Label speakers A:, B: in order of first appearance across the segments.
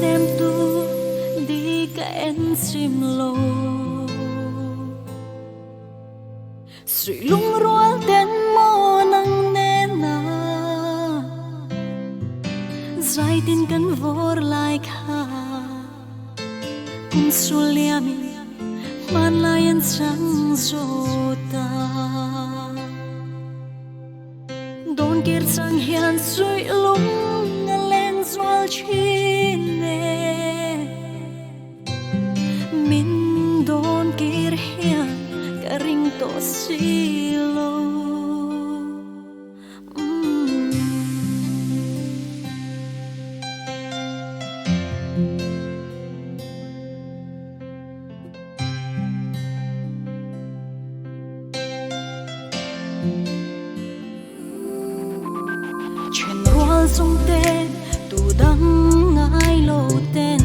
A: xem tu đi cả em sim lô sui lung rual ten mo nang nena zai tin kan vor lai kha kum suliami man layan sang zota don kir sang hian sui lung ngaleng zwal chine min don kir hian karing to silo chen rual sung ten tu dang ngai lo ten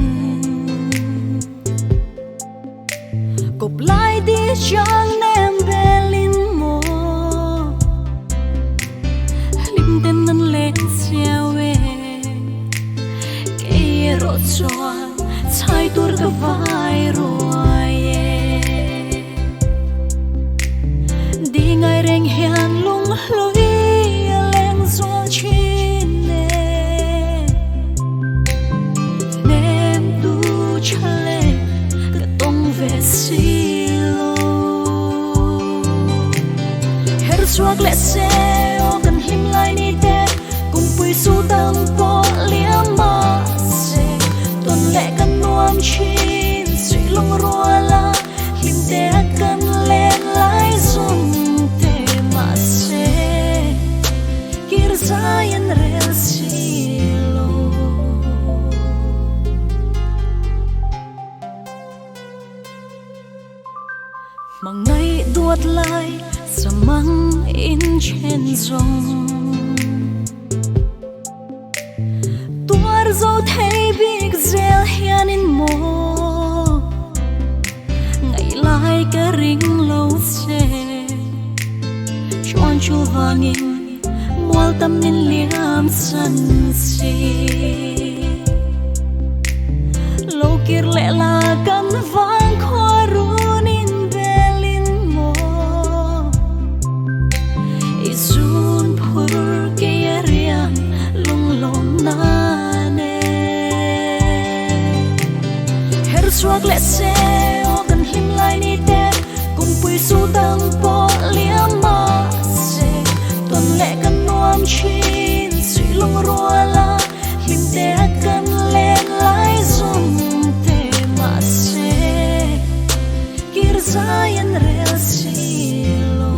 A: cop lai đi chang nem belin mo lim ten nan lên xiao we ke ro chuan chai tur ka vai roi đi ngai reng hian lung loi leng zual chine nem tu chale ka tong ve silo her chuak le se o kan him lai ni te kum pui su tam po liama se ton le kan nuam chin sui long ruala him te kan le lai zum te ma se kir zayan rel silo mang ngay duat lai sa mang in chen zong tuar zo thei big zel hian in mo ngay lai ka ring lo se chuan chu wangin mual tam nin liam san si lo kir le la kan vang khorunin belin mo izun phur ke rian lung lom na ne her suak le se o kan him lai ni te kum pui su tam po liam ma se ton le kan nuam chin sui long ruala him te kan le lai zum te ma se kir zayan rel silo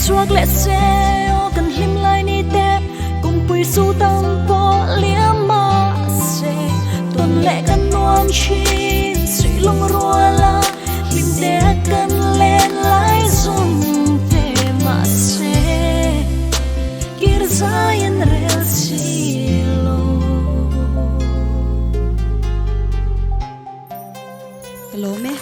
A: chuak le se o kan him lai ni te kum pui su tam po liama se ton le kan nuam chin sui long ruala him te kan le lai zum te ma se kir zayan rel silo
B: Hello me